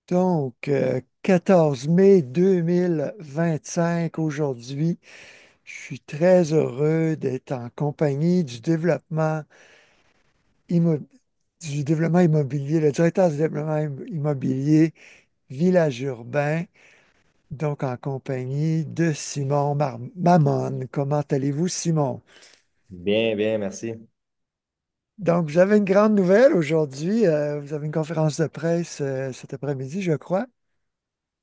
Donc, 14 mai 2025 aujourd'hui. Je suis très heureux d'être en compagnie immo- du développement immobilier, le directeur du développement immobilier Village Urbain, donc en compagnie de Simon Mamon. Comment allez-vous, Simon? Bien, bien, merci. Donc, vous avez une grande nouvelle aujourd'hui. Vous avez une conférence de presse cet après-midi, je crois.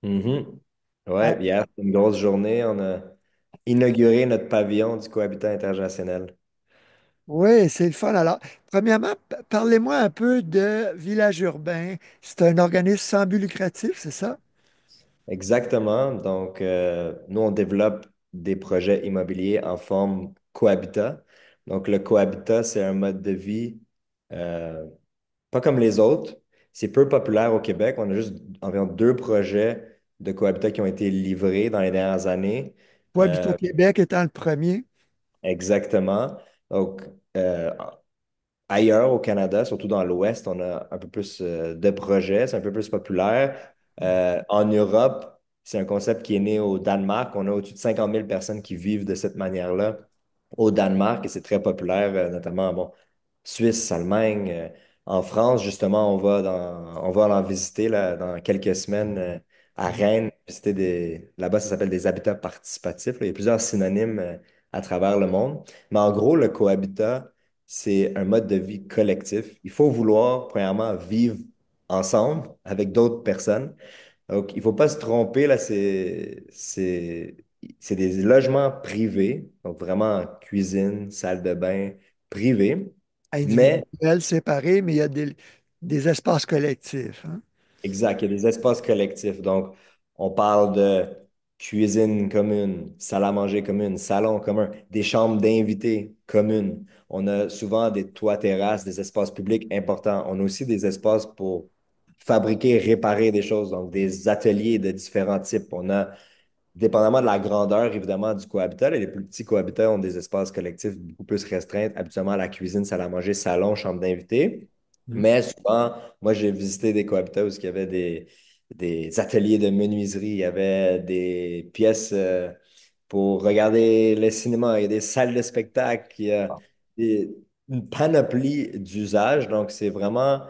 Mhm. Ah, Ouais, hier, c'était une grosse journée. On a inauguré notre pavillon du cohabitat intergénérationnel. oui, c'est le fun. Alors, premièrement, parlez-moi un peu de Village Urbain. C'est un organisme sans but lucratif, c'est ça? Exactement. Donc, nous, on développe des projets immobiliers en forme cohabitat. Donc, le cohabitat, c'est un mode de vie euh, pas comme les autres. C'est peu populaire au Québec. On a juste environ deux projets de cohabitat qui ont été livrés dans les dernières années. Pour Habitat Euh, Québec étant le premier. exactement. Donc, euh, ailleurs au Canada, surtout dans l'Ouest, on a un peu plus de projets, c'est un peu plus populaire. En Europe, c'est un concept qui est né au Danemark. On a au-dessus de 50 000 personnes qui vivent de cette manière-là au Danemark et c'est très populaire, notamment bon, Suisse, Allemagne. En France, justement, on va en visiter là, dans quelques semaines à Rennes, visiter là-bas, ça s'appelle des habitats participatifs, là. Il y a plusieurs synonymes à travers le monde. Mais en gros, le cohabitat, c'est un mode de vie collectif. Il faut vouloir, premièrement, vivre ensemble avec d'autres personnes. Donc, il ne faut pas se tromper, là, c'est des logements privés, donc vraiment cuisine, salle de bain privée. Mais Individuel, séparé, mais il y a des espaces collectifs, hein. exact, il y a des espaces collectifs. Donc, on parle de cuisine commune, salle à manger commune, salon commun, des chambres d'invités communes. On a souvent des toits terrasses, des espaces publics importants. On a aussi des espaces pour fabriquer, réparer des choses, donc des ateliers de différents types. On a dépendamment de la grandeur, évidemment, du cohabitat, là, les plus petits cohabitats ont des espaces collectifs beaucoup plus restreints, habituellement la cuisine, salle à manger, salon, chambre d'invités. Mm. Mais souvent, moi, j'ai visité des cohabitats où il y avait des ateliers de menuiserie, il y avait des pièces pour regarder le cinéma, il y a des salles de spectacle, il y a des- une panoplie d'usages. Donc, c'est vraiment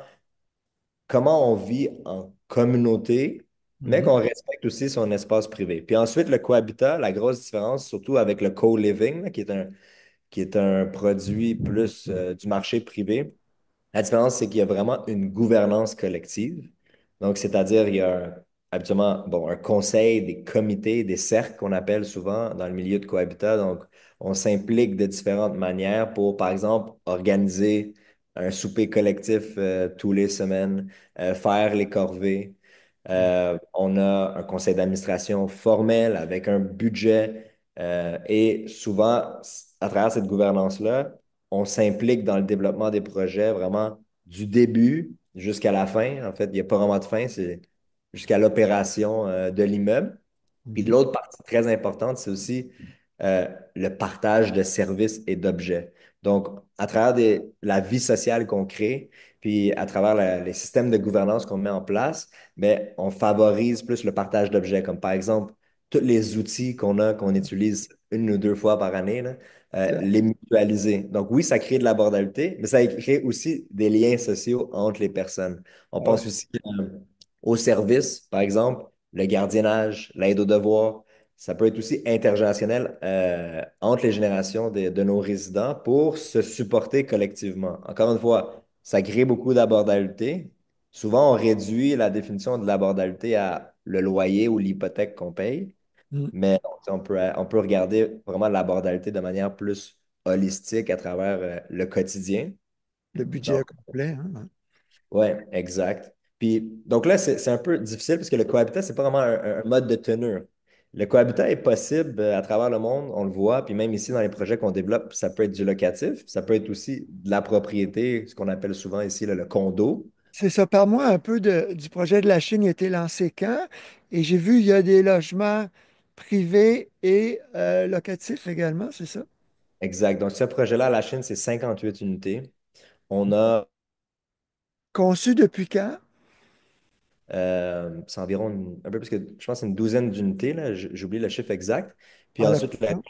comment on vit en communauté, mais Mhm. qu'on respecte aussi son espace privé. Puis ensuite, le cohabitat, la grosse différence, surtout avec le co-living, là, qui est un produit plus du marché privé, la différence, c'est qu'il y a vraiment une gouvernance collective. Donc, c'est-à-dire, il y a habituellement bon, un conseil, des comités, des cercles qu'on appelle souvent dans le milieu de cohabitat. Donc, on s'implique de différentes manières pour, par exemple, organiser un souper collectif tous les semaines, faire les corvées. On a un conseil d'administration formel avec un budget et souvent, à travers cette gouvernance-là, on s'implique dans le développement des projets vraiment du début jusqu'à la fin. En fait, il n'y a pas vraiment de fin, c'est jusqu'à l'opération de l'immeuble. Puis Mhm. l'autre partie très importante, c'est aussi le partage de services et d'objets. Donc, à travers la vie sociale qu'on crée, puis à travers les systèmes de gouvernance qu'on met en place, mais on favorise plus le partage d'objets, comme par exemple tous les outils qu'on a, qu'on utilise une ou deux fois par année, là, Ouais. les mutualiser. Donc oui, ça crée de l'abordabilité, mais ça crée aussi des liens sociaux entre les personnes. On Ouais. pense aussi aux services, par exemple, le gardiennage, l'aide aux devoirs. Ça peut être aussi intergénérationnel entre les générations de nos résidents pour se supporter collectivement. Encore une fois, ça crée beaucoup d'abordabilité. Souvent, on réduit la définition de l'abordabilité à le loyer ou l'hypothèque qu'on paye. Mm. Mais on peut regarder vraiment l'abordabilité de manière plus holistique à travers le quotidien. Le Donc, budget complet, hein. oui, exact. Puis, donc là, c'est un peu difficile parce que le cohabitat, c'est pas vraiment un mode de tenue. Le cohabitat est possible à travers le monde, on le voit, puis même ici dans les projets qu'on développe, ça peut être du locatif, ça peut être aussi de la propriété, ce qu'on appelle souvent ici là, le condo. C'est ça. Parle-moi un peu du projet de la Chine. Il a été lancé quand? Et j'ai vu, il y a des logements privés et locatifs également, c'est ça? Exact. Donc, ce projet-là, la Chine, c'est 58 unités. On a Conçu depuis quand? C'est environ un peu plus que, je pense, une douzaine d'unités, là. J'oublie le chiffre exact. Puis En ensuite, location.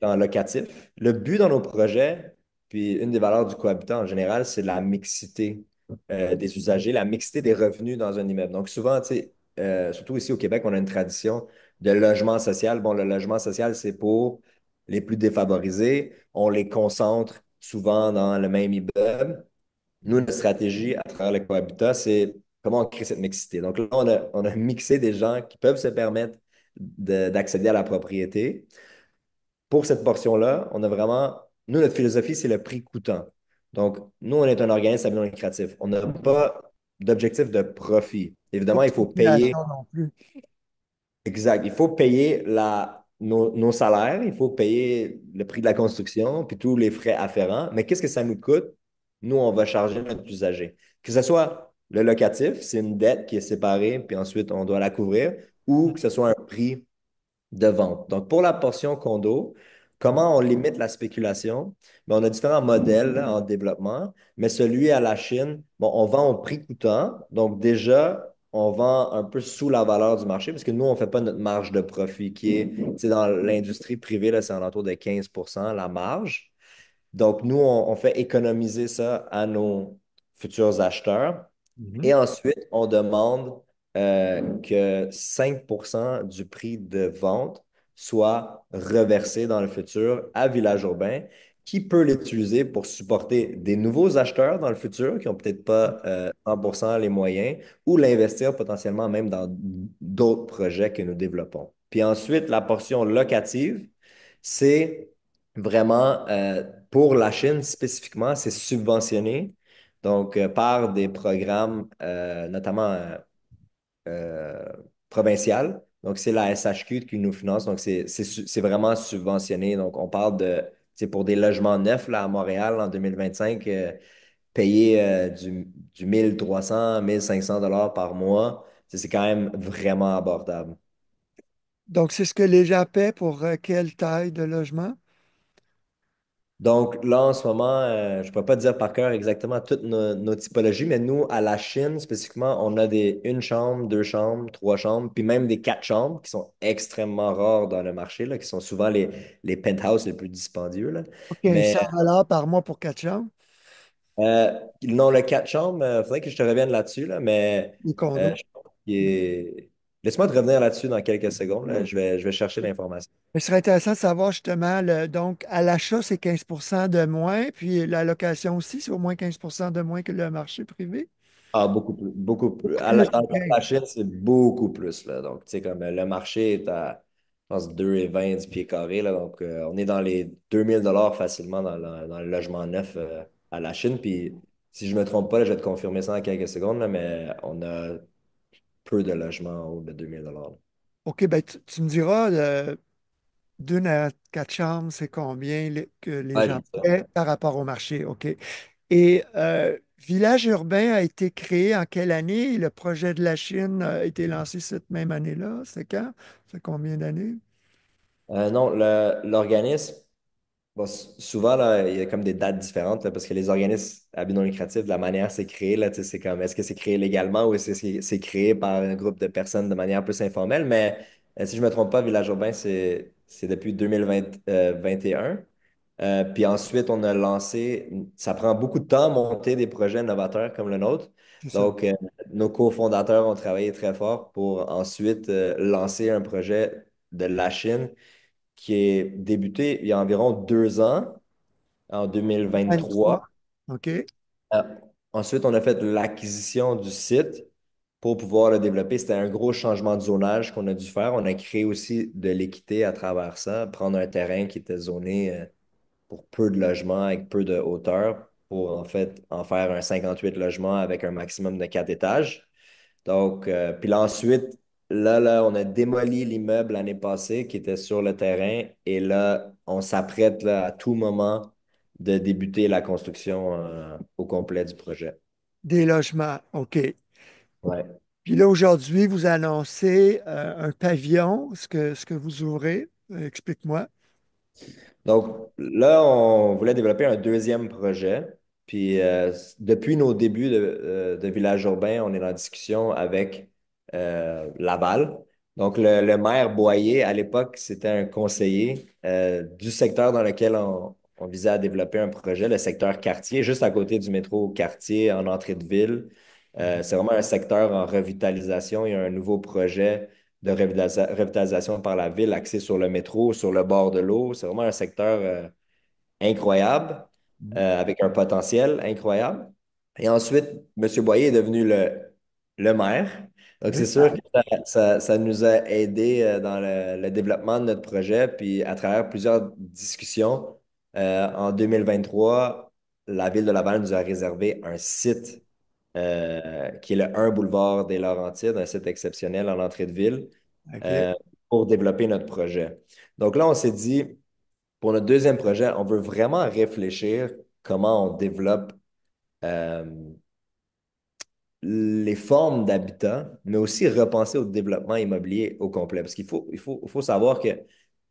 dans le locatif. Le but dans nos projets, puis une des valeurs du cohabitat en général, c'est la mixité des usagers, la mixité des revenus dans un immeuble. Donc souvent, tu sais, surtout ici au Québec, on a une tradition de logement social. Bon, le logement social, c'est pour les plus défavorisés. On les concentre souvent dans le même immeuble. Nous, notre stratégie à travers le cohabitat, c'est comment on crée cette mixité. Donc là, on a mixé des gens qui peuvent se permettre d'accéder à la propriété. Pour cette portion-là, on a vraiment, nous, notre philosophie, c'est le prix coûtant. Donc, nous, on est un organisme à but non lucratif. On n'a pas d'objectif de profit. Pas Évidemment, de il faut payer, spéculation non plus. exact, il faut payer nos salaires, il faut payer le prix de la construction, puis tous les frais afférents. Mais qu'est-ce que ça nous coûte? Nous, on va charger notre usager. Que ce soit le locatif, c'est une dette qui est séparée, puis ensuite, on doit la couvrir, ou que ce soit un prix de vente. Donc, pour la portion condo, comment on limite la spéculation? Bien, on a différents modèles là, en développement, mais celui à la Chine, bon, on vend au prix coûtant. Donc, déjà, on vend un peu sous la valeur du marché parce que nous, on ne fait pas notre marge de profit qui est, tu sais, dans l'industrie privée, là, c'est alentour de 15% la marge. Donc, nous, on fait économiser ça à nos futurs acheteurs. Mhm. Et ensuite, on demande que 5% du prix de vente soit reversé dans le futur à Village Urbain, qui peut l'utiliser pour supporter des nouveaux acheteurs dans le futur qui n'ont peut-être pas 100% les moyens ou l'investir potentiellement même dans d'autres projets que nous développons. Puis ensuite, la portion locative, c'est vraiment pour la Chine spécifiquement, c'est subventionné donc, par des programmes, notamment euh, provinciales. Donc, c'est la SHQ qui nous finance. Donc, c'est vraiment subventionné. Donc, on parle de, c'est pour des logements neufs là, à Montréal en 2025, payer du 1300, 1500 dollars par mois. C'est quand même vraiment abordable. Donc, c'est ce que les gens paient pour quelle taille de logement? Donc là, en ce moment, je ne peux pas te dire par cœur exactement toutes nos typologies, mais nous, à la Chine, spécifiquement, on a des une chambre, deux chambres, trois chambres, puis même des quatre chambres qui sont extrêmement rares dans le marché, là, qui sont souvent les penthouses les plus dispendieux. Là. OK, Mais 100 $ par mois pour 4 chambres, non, le quatre chambres, il faudrait que je te revienne là-dessus, là, mais les condos. je pense laisse-moi te revenir là-dessus dans quelques secondes. Là. Je vais chercher l'information. Mais ce serait intéressant de savoir justement, donc à l'achat, c'est 15 % de moins, puis la location aussi, c'est au moins 15 % de moins que le marché privé. Ah, beaucoup plus. Beaucoup plus. Beaucoup plus, Dans le cas de OK. la Chine, c'est beaucoup plus. Là. Donc, tu sais, comme le marché est à, je pense, 2,20 du pied carré. Là. Donc, on est dans les 2000 dollars facilement dans le logement neuf à la Chine. Puis, si je ne me trompe pas, là, je vais te confirmer ça dans quelques secondes, là, mais on a peu de logements en haut de 2000 dollars. OK, ben tu me diras, d'une à 4 chambres, c'est combien que les Ouais, gens j'ai ça. paient par rapport au marché, OK. Et Village urbain a été créé en quelle année? Le projet de la Chine a été lancé cette même année-là. C'est quand? C'est combien d'années? Non, l'organisme, bon, souvent, là, il y a comme des dates différentes là, parce que les organismes à but non lucratif, de la manière c'est créé, là, tu sais, c'est comme est-ce que c'est créé légalement ou est-ce que c'est créé par un groupe de personnes de manière plus informelle. Mais si je ne me trompe pas, Village Urbain, c'est depuis 2021. Puis ensuite, on a lancé, ça prend beaucoup de temps à monter des projets innovateurs comme le nôtre. C'est ça. Donc, nos cofondateurs ont travaillé très fort pour ensuite lancer un projet de la Chine qui est débuté il y a environ 2 ans, en 23. 2023. OK. Euh, Ensuite, on a fait l'acquisition du site pour pouvoir le développer. C'était un gros changement de zonage qu'on a dû faire. On a créé aussi de l'équité à travers ça, prendre un terrain qui était zoné pour peu de logements avec peu de hauteur pour en fait en faire un 58 logements avec un maximum de 4 étages. Donc, puis là, ensuite, là, on a démoli l'immeuble l'année passée qui était sur le terrain et là, on s'apprête là, à tout moment de débuter la construction au complet du projet. Des logements. OK. Ouais. Puis là, aujourd'hui, vous annoncez un pavillon, ce que vous ouvrez. Explique-moi. Donc là, on voulait développer un deuxième projet. Puis depuis nos débuts de Village Urbain, on est en discussion avec Laval. Donc, le maire Boyer, à l'époque, c'était un conseiller du secteur dans lequel on visait à développer un projet, le secteur quartier, juste à côté du métro quartier, en entrée de ville. C'est vraiment un secteur en revitalisation. Il y a un nouveau projet de revitalisation par la ville axé sur le métro, sur le bord de l'eau. C'est vraiment un secteur incroyable, avec un potentiel incroyable. Et ensuite, M. Boyer est devenu le maire. Donc, c'est sûr que Exact. ça nous a aidés dans le développement de notre projet. Puis, à travers plusieurs discussions, en 2023, la ville de Laval nous a réservé un site qui est le 1 boulevard des Laurentides, un site exceptionnel en entrée de ville, OK. euh, pour développer notre projet. Donc là, on s'est dit, pour notre deuxième projet, on veut vraiment réfléchir comment on développe euh, les formes d'habitat, mais aussi repenser au développement immobilier au complet. Parce qu'il faut savoir que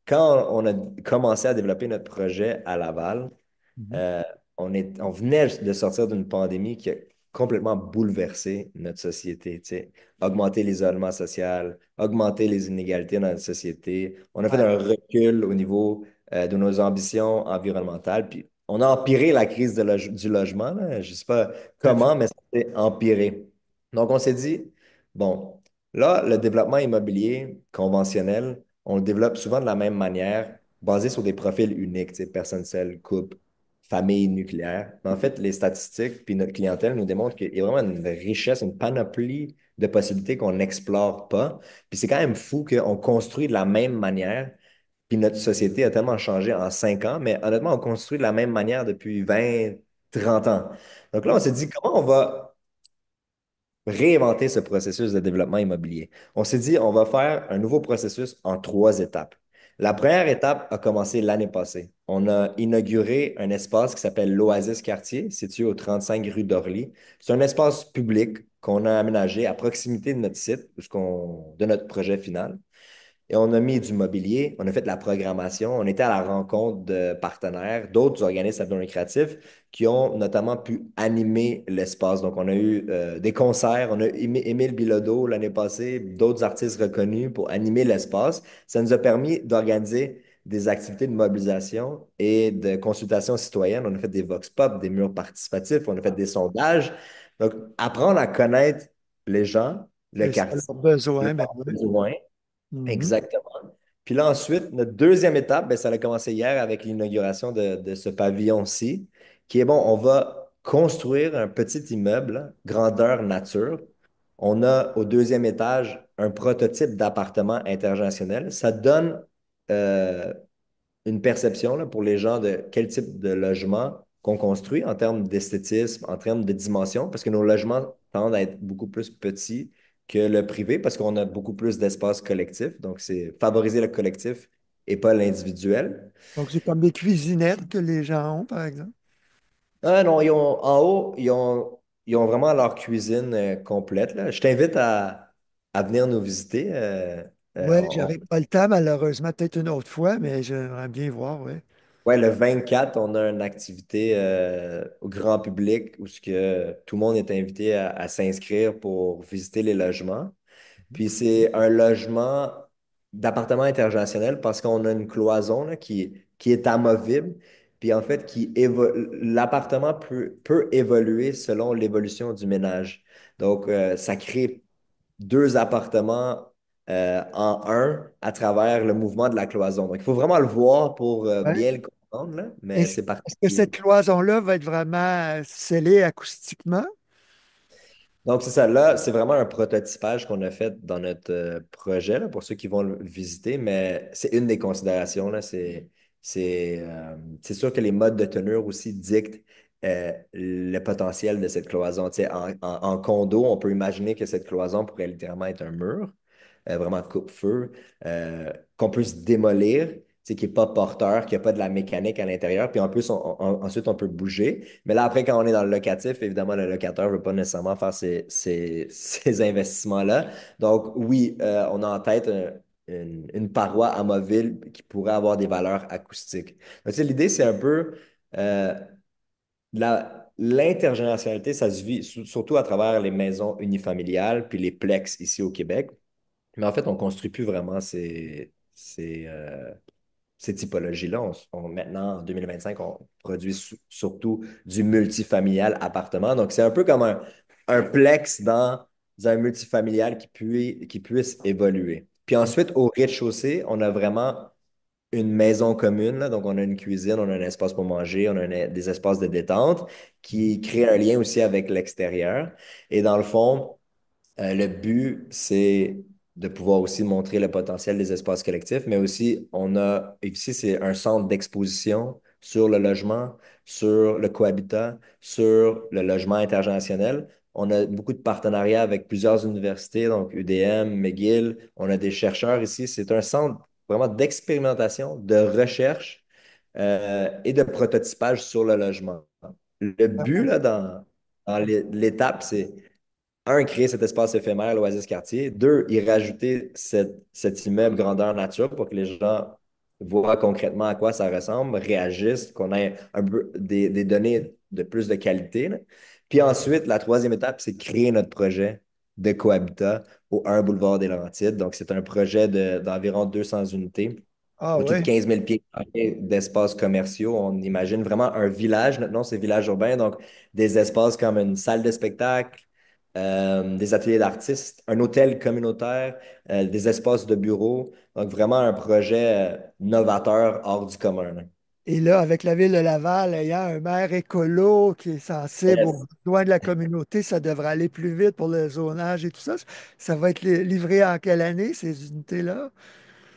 quand on a commencé à développer notre projet à Laval, Mhm. euh, on venait de sortir d'une pandémie qui a complètement bouleversé notre société, tu sais. Augmenter l'isolement social, augmenter les inégalités dans notre société. On a fait Ouais, un recul au niveau de nos ambitions environnementales. Puis on a empiré la crise du logement, là. Je ne sais pas tout à fait. comment, mais ça s'est empiré. Donc on s'est dit, bon, là, le développement immobilier conventionnel, on le développe souvent de la même manière, basé sur des profils uniques, tu sais, personne seule, couple, famille nucléaire. Mais en fait, les statistiques puis notre clientèle nous démontrent qu'il y a vraiment une richesse, une panoplie de possibilités qu'on n'explore pas. Puis c'est quand même fou qu'on construit de la même manière. Puis notre société a tellement changé en 5 ans, mais honnêtement, on construit de la même manière depuis 20, 30 ans. Donc là, on s'est dit, comment on va réinventer ce processus de développement immobilier? On s'est dit, on va faire un nouveau processus en 3 étapes. La première étape a commencé l'année passée. On a inauguré un espace qui s'appelle l'Oasis Quartier, situé au 35 rue d'Orly. C'est un espace public qu'on a aménagé à proximité de notre site, de notre projet final. Et on a mis du mobilier, on a fait de la programmation, on était à la rencontre de partenaires, d'autres organismes à but récréatif qui ont notamment pu animer l'espace. Donc, on a eu des concerts, on a eu Émile Bilodeau l'année passée, d'autres artistes reconnus pour animer l'espace. Ça nous a permis d'organiser des activités de mobilisation et de consultation citoyenne. On a fait des vox pop, des murs participatifs, on a fait des sondages. Donc, apprendre à connaître les gens, le Et ça a quartier, leurs besoins, ben leurs oui. besoins. Mhm. Exactement. Puis là, ensuite, notre deuxième étape, ben, ça a commencé hier avec l'inauguration de ce pavillon-ci, qui est bon, on va construire un petit immeuble, hein, grandeur nature. On a au deuxième étage un prototype d'appartement intergénérationnel. Ça donne euh, une perception là, pour les gens de quel type de logement qu'on construit en termes d'esthétisme, en termes de dimension, parce que nos logements tendent à être beaucoup plus petits que le privé parce qu'on a beaucoup plus d'espace collectif. Donc, c'est favoriser le collectif et pas l'individuel. Donc, c'est comme des cuisinettes que les gens ont, par exemple. Ah non, en haut, ils ont vraiment leur cuisine complète, là. Je t'invite à venir nous visiter. Oui, j'aurais pas le temps, malheureusement, peut-être une autre fois, mais j'aimerais bien voir, oui. Ouais, le 24, on a une activité au grand public où ce que tout le monde est invité à s'inscrire pour visiter les logements. Puis c'est un logement d'appartement intergénérationnel parce qu'on a une cloison là, qui est amovible. Puis en fait, l'appartement peut évoluer selon l'évolution du ménage. Donc, ça crée 2 appartements en un à travers le mouvement de la cloison. Donc, il faut vraiment le voir pour Ouais. bien le comprendre, là, Et mais c'est est-ce que particulier. cette cloison-là va être vraiment scellée acoustiquement? Donc, c'est ça. Là, c'est vraiment un prototypage qu'on a fait dans notre projet, là, pour ceux qui vont le visiter, mais c'est une des considérations, là. C'est sûr que les modes de tenure aussi dictent le potentiel de cette cloison. Tu sais, en condo, on peut imaginer que cette cloison pourrait littéralement être un mur, vraiment coupe-feu, qu'on peut se démolir, tu sais, qui n'est pas porteur, qui n'a pas de la mécanique à l'intérieur. Puis en plus, ensuite, on peut bouger. Mais là, après, quand on est dans le locatif, évidemment, le locateur ne veut pas nécessairement faire ces investissements-là. Donc, oui, on a en tête une paroi amovible qui pourrait avoir des valeurs acoustiques. Donc, tu sais, l'idée, c'est un peu euh, l'intergénérationnalité, ça se vit surtout à travers les maisons unifamiliales puis les plex ici au Québec. Mais en fait, on construit plus vraiment ces typologies-là. Maintenant, en 2025, on produit surtout du multifamilial appartement. Donc, c'est un peu comme un plex dans un multifamilial qui puisse évoluer. Puis ensuite, au rez-de-chaussée, on a vraiment une maison commune. Là. Donc, on a une cuisine, on a un espace pour manger, on a des espaces de détente qui créent un lien aussi avec l'extérieur. Et dans le fond, le but, c'est de pouvoir aussi montrer le potentiel des espaces collectifs, mais aussi, ici, c'est un centre d'exposition sur le logement, sur le cohabitat, sur le logement intergénérationnel. On a beaucoup de partenariats avec plusieurs universités, donc UDM, McGill. On a des chercheurs ici. C'est un centre vraiment d'expérimentation, de recherche et de prototypage sur le logement. Le but, là, dans l'étape, c'est créer cet espace éphémère, l'Oasis Quartier. Deux, y rajouter cet immeuble grandeur nature pour que les gens voient concrètement à quoi ça ressemble, réagissent, qu'on ait un peu des données de plus de qualité, là. Puis ensuite, la troisième étape, c'est créer notre projet de cohabitat au 1 boulevard des Laurentides. Donc, c'est un projet d'environ 200 unités, Ah au-dessus de ouais. 15 000 pieds carrés d'espaces commerciaux. On imagine vraiment un village. Notre nom, c'est Village urbain. Donc, des espaces comme une salle de spectacle, des ateliers d'artistes, un hôtel communautaire, des espaces de bureaux. Donc, vraiment un projet novateur hors du commun, là. Et là, avec la ville de Laval ayant un maire écolo qui est sensible aux Yes. besoins de la communauté, ça devrait aller plus vite pour le zonage et tout ça. Ça va être livré en quelle année, ces unités-là?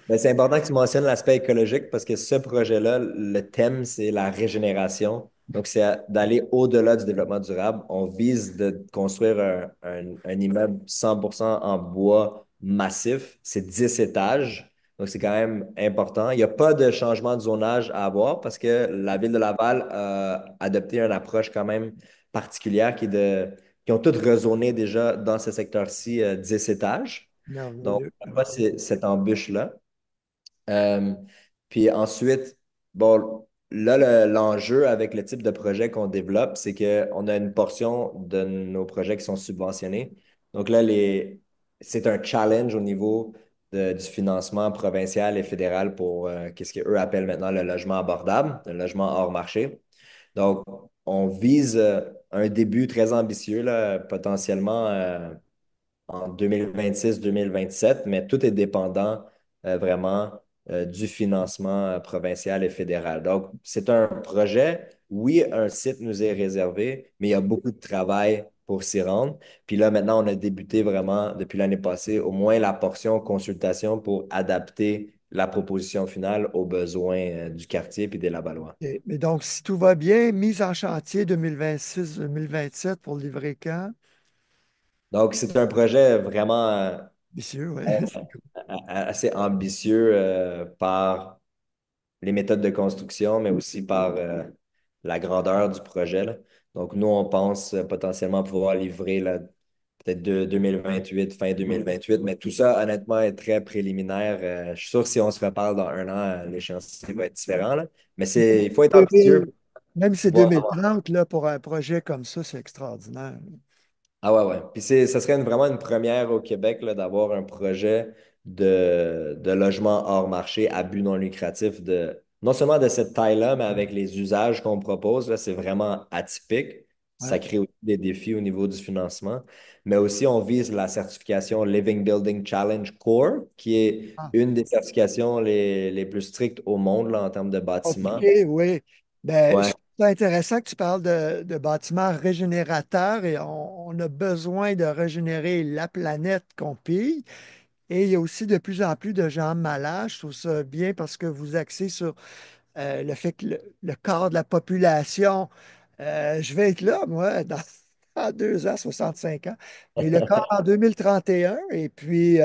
Ben, c'est important que tu mentionnes l'aspect écologique parce que ce projet-là, le thème, c'est la régénération. Donc, c'est d'aller au-delà du développement durable. On vise de construire un immeuble 100% en bois massif. C'est 10 étages. Donc, c'est quand même important. Il n'y a pas de changement de zonage à avoir parce que la ville de Laval a adopté une approche quand même particulière qui ont toutes rezoné déjà dans ce secteur-ci 10 étages. Donc, Merveilleux. on n'a pas cette embûche-là. Euh, Puis ensuite, bon, là, l'enjeu avec le type de projet qu'on développe, c'est qu'on a une portion de nos projets qui sont subventionnés. Donc là, c'est un challenge au niveau du financement provincial et fédéral pour qu'est-ce qu'eux appellent maintenant le logement abordable, le logement hors marché. Donc, on vise un début très ambitieux, là, potentiellement en 2026-2027, mais tout est dépendant vraiment du financement provincial et fédéral. Donc, c'est un projet. Oui, un site nous est réservé, mais il y a beaucoup de travail pour s'y rendre. Puis là, maintenant, on a débuté vraiment depuis l'année passée, au moins la portion consultation pour adapter la proposition finale aux besoins du quartier puis des Lavallois. Et- mais donc, si tout va bien, mise en chantier 2026-2027 pour livrer quand? Donc, c'est un projet vraiment Monsieur, oui. assez ambitieux par les méthodes de construction, mais aussi par la grandeur du projet, là. Donc, nous, on pense potentiellement pouvoir livrer là, peut-être 2028, fin 2028, mais tout ça, honnêtement, est très préliminaire. Je suis sûr que si on se reparle dans un an, l'échéancier va être différent, là. Mais il faut être ambitieux 2000 Même si c'est pour pouvoir. 2030, là, pour un projet comme ça, c'est extraordinaire. Ah ouais, ouais. Puis ça serait vraiment une première au Québec là, d'avoir un projet de logement hors marché à but non lucratif non seulement de cette taille-là, mais avec les usages qu'on propose, là, c'est vraiment atypique. Ça Ouais. crée aussi des défis au niveau du financement. Mais aussi, on vise la certification Living Building Challenge Core, qui est Ah, une des certifications les plus strictes au monde là, en termes de bâtiments. compliqué, oui. Ben, je Ouais. trouve ça intéressant que tu parles de bâtiments régénérateurs et on a besoin de régénérer la planète qu'on pille. Et il y a aussi de plus en plus de gens malades. Je trouve ça bien parce que vous axez sur le fait que le corps de la population, je vais être là, moi, dans 2 ans, 65 ans, mais le corps en 2031, et puis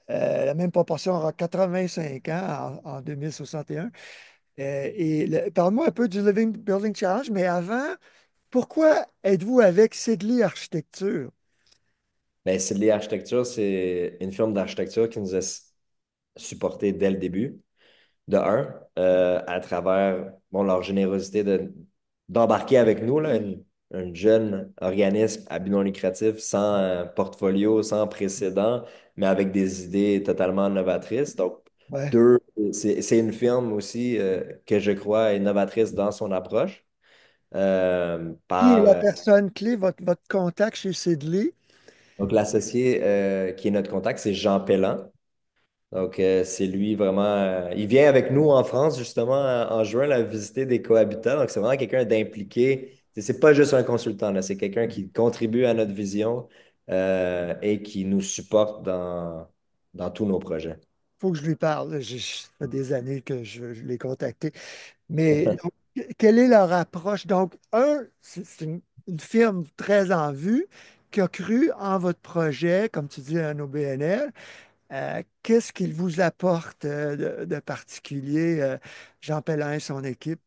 la même proportion aura 85 ans en 2061. Parle-moi un peu du Living Building Challenge, mais avant, pourquoi êtes-vous avec Sidley Architecture? Ben, Sidley Architecture, c'est une firme d'architecture qui nous a supportés dès le début. De un, à travers bon, leur générosité d'embarquer avec nous là, un jeune organisme à but non lucratif sans portfolio, sans précédent, mais avec des idées totalement novatrices. Donc, Ouais. deux, c'est une firme aussi que je crois est novatrice dans son approche. Qui est Par la personne clé, votre contact chez Sidley? donc l'associé qui est notre contact, c'est Jean Pellan. Donc, c'est lui vraiment. Il vient avec nous en France, justement, en juin, là, visiter des cohabitats. Donc, c'est vraiment quelqu'un d'impliqué. C'est pas juste un consultant, là, c'est quelqu'un qui contribue à notre vision et qui nous supporte dans tous nos projets. Faut que je lui parle. Ça fait des années que je l'ai contacté. Mais donc, quelle est leur approche? Donc, c'est une firme très en vue qui a cru en votre projet, comme tu dis, un OBNL. Qu'est-ce qu'il vous apporte de particulier, Jean Pellin et son équipe?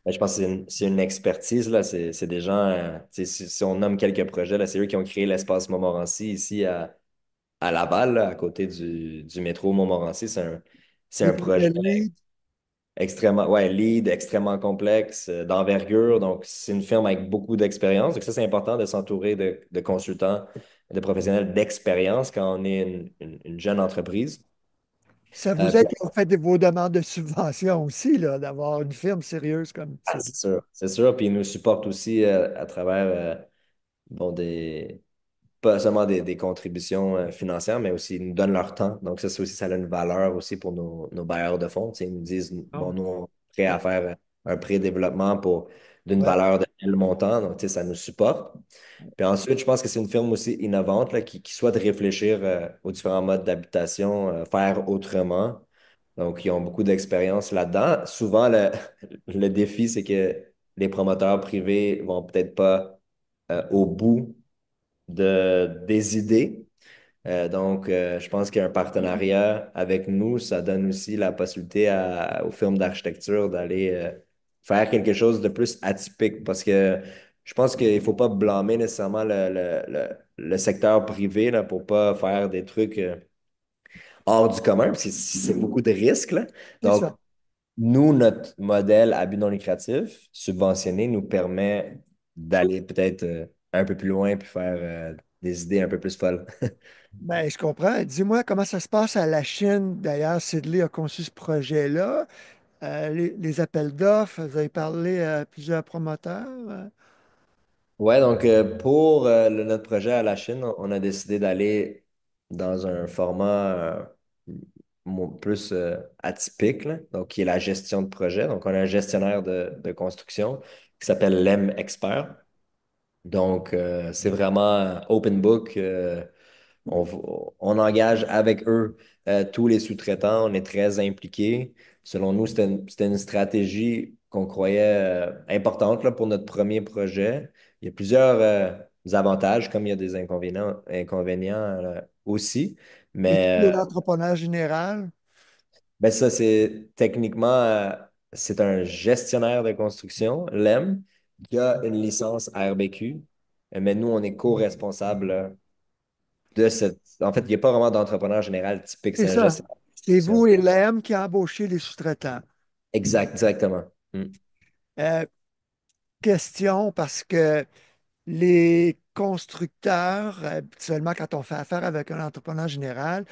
Je pense que c'est une expertise, là. C'est des gens, tu sais, si on nomme quelques projets, là, c'est eux qui ont créé l'espace Montmorency ici à Laval, là, à côté du métro Montmorency. C'est Ils un étaient projet lead. extrêmement, ouais, lead, extrêmement complexe, d'envergure. Donc, c'est une firme avec beaucoup d'expérience. Donc, ça, c'est important de s'entourer de consultants, de professionnels d'expérience quand on est une jeune entreprise. Ça Euh, vous aide quand vous faites vos demandes de subvention aussi, là, d'avoir une firme sérieuse comme ça. c'est sûr, c'est sûr. Puis, ils nous supportent aussi à travers bon, pas seulement des contributions financières, mais aussi ils nous donnent leur temps. Donc, ça, c'est aussi, ça a une valeur aussi pour nos bailleurs de fonds. Tu sais, ils nous disent, bon, Oh, nous, on est prêts à faire un pré-développement d'une ouais, valeur de tel montant. Donc, tu sais, ça nous supporte. Puis ensuite, je pense que c'est une firme aussi innovante là, qui souhaite réfléchir aux différents modes d'habitation, faire autrement. Donc, ils ont beaucoup d'expérience là-dedans. Souvent, le défi, c'est que les promoteurs privés vont peut-être pas au bout des idées. Je pense qu'un partenariat avec nous, ça donne aussi la possibilité aux firmes d'architecture d'aller faire quelque chose de plus atypique parce que je pense qu'il ne faut pas blâmer nécessairement le secteur privé là, pour ne pas faire des trucs hors du commun, parce que c'est beaucoup de risques, là. c'est Donc, ça. nous, notre modèle à but non lucratif, subventionné, nous permet d'aller peut-être un peu plus loin puis faire des idées un peu plus folles. Ben, je comprends. Dis-moi comment ça se passe à la Chine. D'ailleurs, Sidley a conçu ce projet-là. Les appels d'offres, vous avez parlé à plusieurs promoteurs. Ouais, donc pour notre projet à la Chine, on a décidé d'aller dans un format plus atypique, là, donc qui est la gestion de projet. Donc, on a un gestionnaire de construction qui s'appelle LEM Expert. Donc, c'est vraiment open book. On, on engage avec eux tous les sous-traitants. On est très impliqués. Selon nous, c'était une stratégie qu'on croyait importante là, pour notre premier projet. Il y a plusieurs avantages, comme il y a des inconvénients aussi. Et qui est Mais l'entrepreneur général? ben ça, c'est techniquement, c'est un gestionnaire de construction, LEM, qui a une licence RBQ. Mais nous, on est co-responsable de cette. En fait, il n'y a pas vraiment d'entrepreneur général typique, C'est c'est un ça. gestionnaire de C'est construction. vous et l'EM qui a embauché les sous-traitants. Exactement. Mm. Euh, Question, parce que les constructeurs, habituellement, quand on fait affaire avec un entrepreneur général,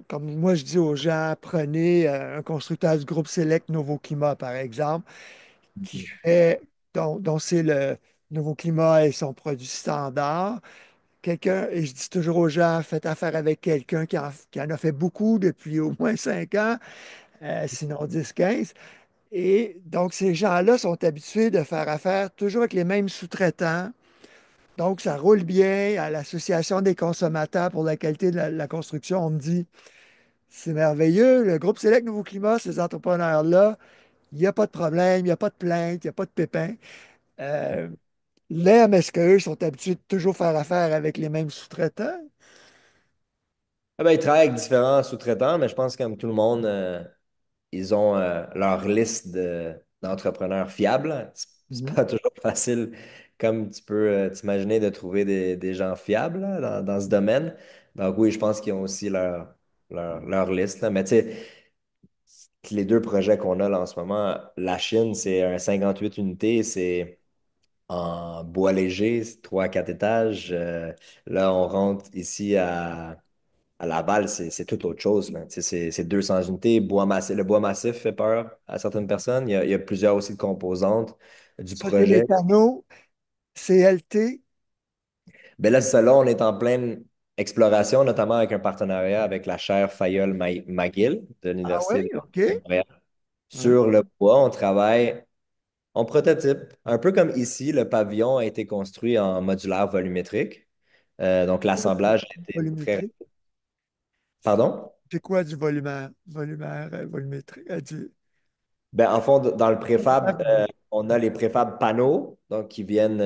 comme moi je dis aux gens, prenez un constructeur du groupe Select Novo Climat, par exemple, qui Mhm. fait, dont c'est le Nouveau Climat et son produit standard. Quelqu'un, et je dis toujours aux gens, faites affaire avec quelqu'un qui en a fait beaucoup depuis au moins 5 ans, sinon 10, 15. Et donc, ces gens-là sont habitués de faire affaire toujours avec les mêmes sous-traitants. Donc, ça roule bien à l'Association des consommateurs pour la qualité de la construction. On me dit, c'est merveilleux, le groupe Select Nouveau Climat, ces entrepreneurs-là, il n'y a pas de problème, il n'y a pas de plainte, il n'y a pas de pépin. Euh, L'EM, est-ce qu'eux sont habitués de toujours faire affaire avec les mêmes sous-traitants? Ah ben, ils travaillent avec différents sous-traitants, mais je pense que comme tout le monde, ils ont leur liste d'entrepreneurs fiables. C'est Mhm. pas toujours facile, comme tu peux t'imaginer, de trouver des gens fiables là, dans ce domaine. Donc oui, je pense qu'ils ont aussi leur liste, là. Mais tu sais, les deux projets qu'on a là en ce moment, la Chine, c'est un 58 unités, c'est en bois léger, 3 à 4 étages. Là, on rentre ici à Laval, c'est tout autre chose, là. Tu sais, c'est 200 unités. Bois massif, le bois massif fait peur à certaines personnes. Il y a plusieurs aussi de composantes du Ça, c'est les projet. panneaux CLT. Ben là, c'est ça, là, on est en pleine exploration, notamment avec un partenariat avec la chaire Fayolle-McGill de Ah oui, l'Université OK. de Montréal. Ouais. Sur le bois, on travaille en prototype. Un peu comme ici, le pavillon a été construit en modulaire volumétrique. Donc, l'assemblage a été très... Volumétrique. Pardon? C'est quoi du volumère? Volumère, volumétrique. Ben, en fond, dans le préfab, Volume. on a les préfabs panneaux, donc qui viennent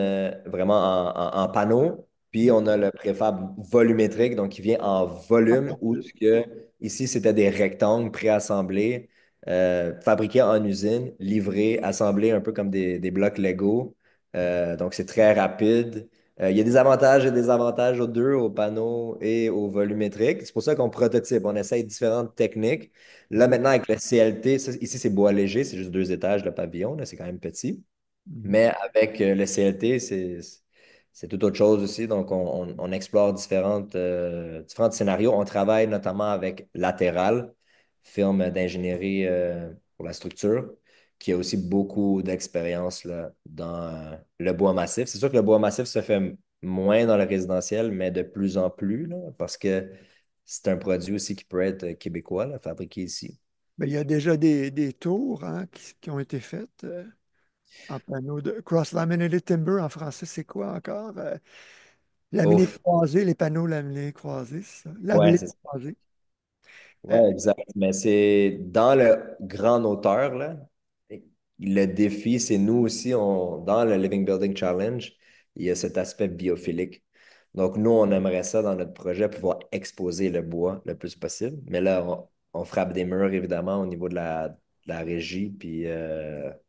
vraiment en panneaux. Puis on a le préfab volumétrique, donc qui vient en volume, où ce que, ici, c'était des rectangles préassemblés, fabriqués en usine, livrés, assemblés un peu comme des blocs Lego. Donc c'est très rapide. Il y a des avantages et des avantages aux deux, aux panneaux et au volumétrique. C'est pour ça qu'on prototype, on essaye différentes techniques. Là, Mhm. maintenant, avec le CLT, ici, c'est bois léger, c'est juste 2 étages, le pavillon, là, c'est quand même petit. Mhm. Mais avec le CLT, c'est tout autre chose aussi. Donc, on explore différents scénarios. On travaille notamment avec Latéral, firme d'ingénierie pour la structure, qui a aussi beaucoup d'expérience là, dans le bois massif. C'est sûr que le bois massif se fait moins dans le résidentiel, mais de plus en plus, là, parce que c'est un produit aussi qui peut être québécois, là, fabriqué ici. Ben, il y a déjà des tours hein, qui ont été faites en panneaux de cross-laminated timber. En français, c'est quoi encore? Laminé Ouf. croisé, les panneaux laminés croisés, c'est ça? Ouais, Laminés c'est ça. croisés. Euh, Ouais, exact. Mais c'est dans le grand hauteur, là. Le défi, c'est nous aussi, dans le Living Building Challenge, il y a cet aspect biophilique. Donc, nous, on aimerait ça dans notre projet, pouvoir exposer le bois le plus possible. Mais là, on frappe des murs, évidemment, au niveau de la régie, puis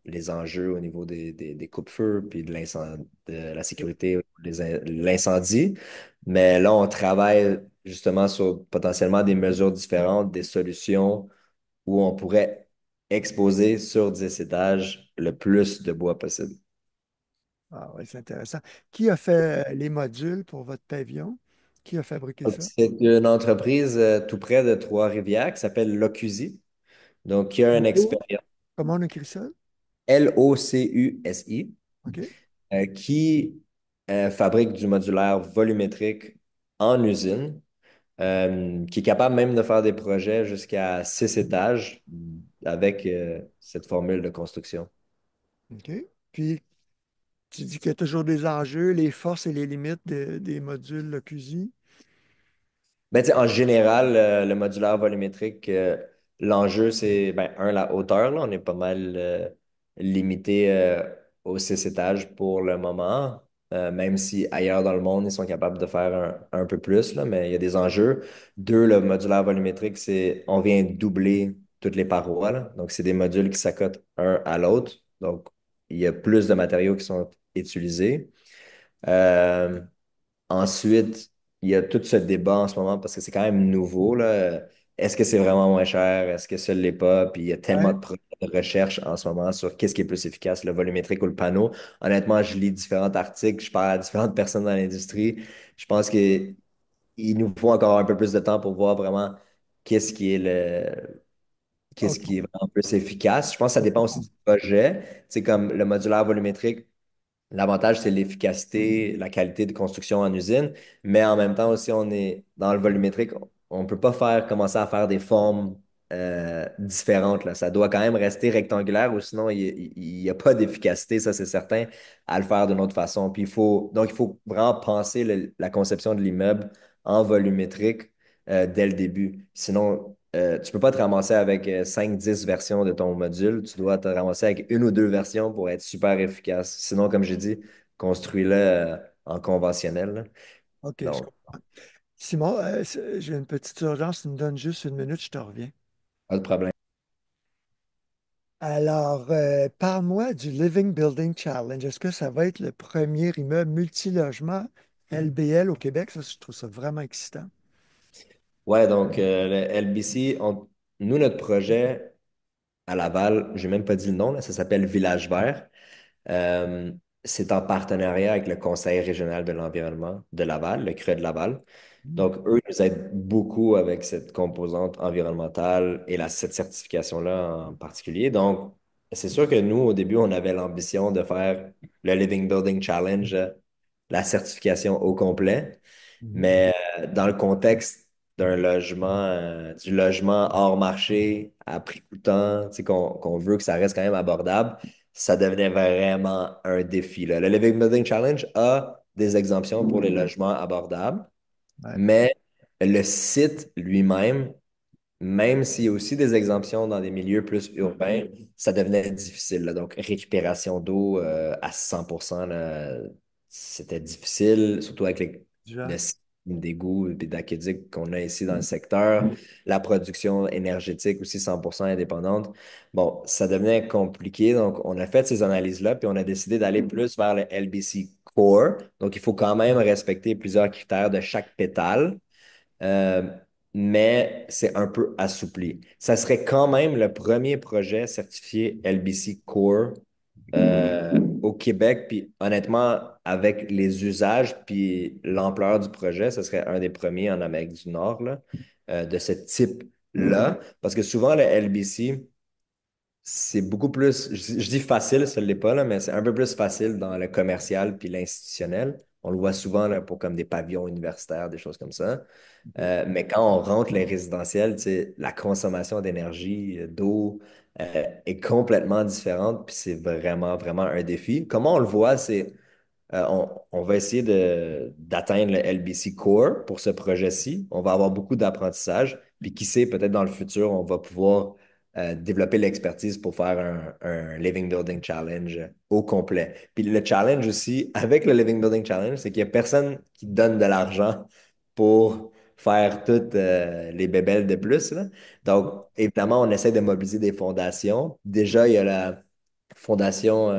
les enjeux au niveau des coupe-feux, puis de la sécurité, l'incendie. Mais là, on travaille justement sur potentiellement des mesures différentes, des solutions où on pourrait exposer sur 10 étages le plus de bois possible. ah oui, c'est intéressant. Qui a fait les modules pour votre pavillon? Qui a fabriqué Donc, ça? c'est une entreprise tout près de Trois-Rivières qui s'appelle Locusi. Donc, qui a une Loco? expérience, Comment on écrit ça? Locusi, OK. qui fabrique du modulaire volumétrique en usine, qui est capable même de faire des projets jusqu'à 6 étages avec cette formule de construction. OK. Puis, tu dis qu'il y a toujours des enjeux, les forces et les limites des modules le CUSI. Ben, tu sais, en général, le modulaire volumétrique, l'enjeu, c'est, ben, la hauteur. Là, on est pas mal limité aux 6 étages pour le moment, même si ailleurs dans le monde, ils sont capables de faire un peu plus, là, mais il y a des enjeux. Deux, le modulaire volumétrique, on vient doubler toutes les parois. Là. Donc, c'est des modules qui s'accotent un à l'autre. Donc, il y a plus de matériaux qui sont utilisés. Euh, Ensuite, il y a tout ce débat en ce moment parce que c'est quand même nouveau, là. Est-ce que c'est vraiment moins cher? Est-ce que ça ne l'est pas? Puis il y a tellement Ouais. de projets de recherche en ce moment sur qu'est-ce qui est plus efficace, le volumétrique ou le panneau. Honnêtement, je lis différents articles, je parle à différentes personnes dans l'industrie. Je pense qu'il nous faut encore un peu plus de temps pour voir vraiment qu'est-ce qui est qu'est-ce OK. qui est vraiment plus efficace. Je pense que ça Je dépend aussi comprends. du projet. C'est comme le modulaire volumétrique. L'avantage, c'est l'efficacité, la qualité de construction en usine, mais en même temps aussi, on est dans le volumétrique, on ne peut pas commencer à faire des formes différentes, là. Ça doit quand même rester rectangulaire ou sinon il n'y a pas d'efficacité, ça c'est certain, à le faire d'une autre façon. Puis donc il faut vraiment penser la conception de l'immeuble en volumétrique dès le début. Sinon, tu ne peux pas te ramasser avec 5-10 versions de ton module. Tu dois te ramasser avec une ou deux versions pour être super efficace. Sinon, comme j'ai dit, construis-le en conventionnel, là. OK, je Donc, comprends. Simon, j'ai une petite urgence. Tu me donnes juste une minute, je te reviens. pas de problème. Alors, parle-moi du Living Building Challenge. Est-ce que ça va être le premier immeuble multilogement LBL au Québec? Ça, je trouve ça vraiment excitant. Ouais, donc le LBC, nous, notre projet à Laval, j'ai même pas dit le nom, là, ça s'appelle Village Vert. c'est en partenariat avec le Conseil régional de l'environnement de Laval, le CRE de Laval. Donc, eux nous aident beaucoup avec cette composante environnementale et cette certification-là en particulier. Donc, c'est sûr que nous, au début, on avait l'ambition de faire le Living Building Challenge, la certification au complet. Mhm. Mais dans le contexte d'un logement, du logement hors marché, à prix coûtant, tu sais, qu'on veut que ça reste quand même abordable, ça devenait vraiment un défi, là. Le Living Building Challenge a des exemptions pour les logements abordables, Ouais, mais le site lui-même, même s'il y a aussi des exemptions dans des milieux plus urbains, ça devenait difficile, là. Donc, récupération d'eau à 100%, là, c'était difficile, surtout avec le déjà. système d'égouts et d'aqueduc qu'on a ici dans le secteur. La production énergétique aussi 100% indépendante. Bon, ça devenait compliqué. Donc, on a fait ces analyses-là, puis on a décidé d'aller plus vers le LBC Core. Donc, il faut quand même respecter plusieurs critères de chaque pétale. Euh, mais c'est un peu assoupli. Ça serait quand même le premier projet certifié LBC Core au Québec. Puis honnêtement, avec les usages puis l'ampleur du projet, ce serait un des premiers en Amérique du Nord là, de ce type-là. Parce que souvent, le LBC, c'est beaucoup plus, je dis facile, ça ne l'est pas, là, mais c'est un peu plus facile dans le commercial puis l'institutionnel. On le voit souvent là, pour comme des pavillons universitaires, des choses comme ça. Mais quand on rentre les résidentiels, tu sais, la consommation d'énergie, d'eau, est complètement différente, puis c'est vraiment, vraiment un défi. Comment on le voit, c'est on va essayer d'atteindre le LBC Core pour ce projet-ci. On va avoir beaucoup d'apprentissage. Puis qui sait, peut-être dans le futur, on va pouvoir développer l'expertise pour faire un Living Building Challenge au complet. Puis le challenge aussi, avec le Living Building Challenge, c'est qu'il n'y a personne qui donne de l'argent pour faire toutes les bébelles de plus, là. Donc, évidemment, on essaie de mobiliser des fondations. Déjà, il y a la fondation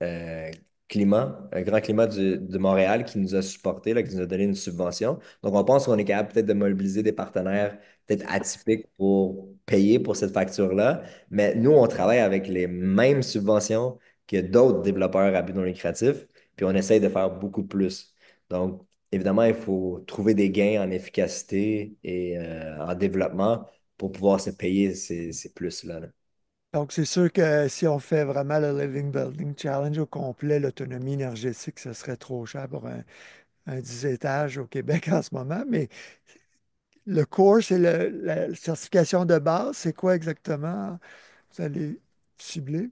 euh, climat, un grand climat de Montréal qui nous a supporté, là, qui nous a donné une subvention. Donc, on pense qu'on est capable peut-être de mobiliser des partenaires peut-être atypiques pour payer pour cette facture-là. Mais nous, on travaille avec les mêmes subventions que d'autres développeurs à but non lucratif, puis on essaye de faire beaucoup plus. Donc, évidemment, il faut trouver des gains en efficacité et en développement pour pouvoir se payer ces plus-là, là. Donc, c'est sûr que si on fait vraiment le Living Building Challenge au complet, l'autonomie énergétique, ce serait trop cher pour un 10 étages au Québec en ce moment. Mais le core, c'est la certification de base. C'est quoi exactement? Vous allez cibler?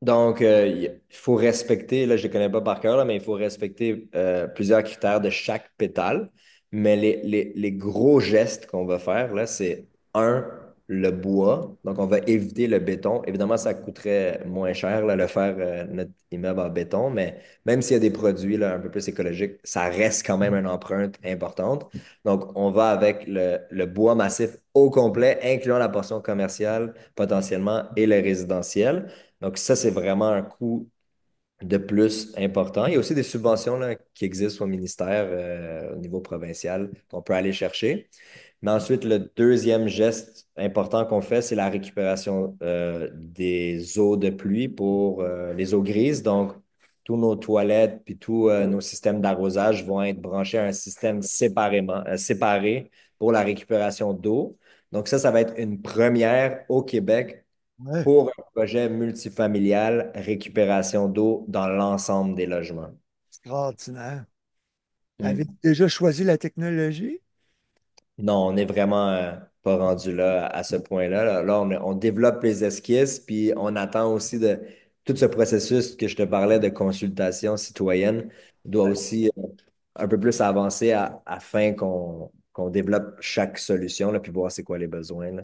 Donc, il faut respecter, là, je ne les connais pas par cœur, là, mais il faut respecter plusieurs critères de chaque pétale. Mais les gros gestes qu'on va faire, là, c'est un, le bois. Donc, on va éviter le béton. Évidemment, ça coûterait moins cher, là, le faire notre immeuble en béton, mais même s'il y a des produits là, un peu plus écologiques, ça reste quand même une empreinte importante. Donc, on va avec le bois massif au complet, incluant la portion commerciale potentiellement et le résidentiel. Donc, ça, c'est vraiment un coût de plus important. Il y a aussi des subventions là, qui existent au ministère au niveau provincial qu'on peut aller chercher. Mais ensuite, le deuxième geste important qu'on fait, c'est la récupération des eaux de pluie pour les eaux grises. Donc, tous nos toilettes puis tous nos systèmes d'arrosage vont être branchés à un système séparé pour la récupération d'eau. Donc, ça va être une première au Québec Ouais, pour un projet multifamilial, récupération d'eau dans l'ensemble des logements. extraordinaire. Mm. Avez-vous déjà choisi la technologie? Non, on n'est vraiment pas rendu là à ce point-là. Là, on développe les esquisses, puis on attend aussi de tout ce processus que je te parlais de consultation citoyenne doit aussi un peu plus avancer afin qu'on développe chaque solution, là, puis voir c'est quoi les besoins, là.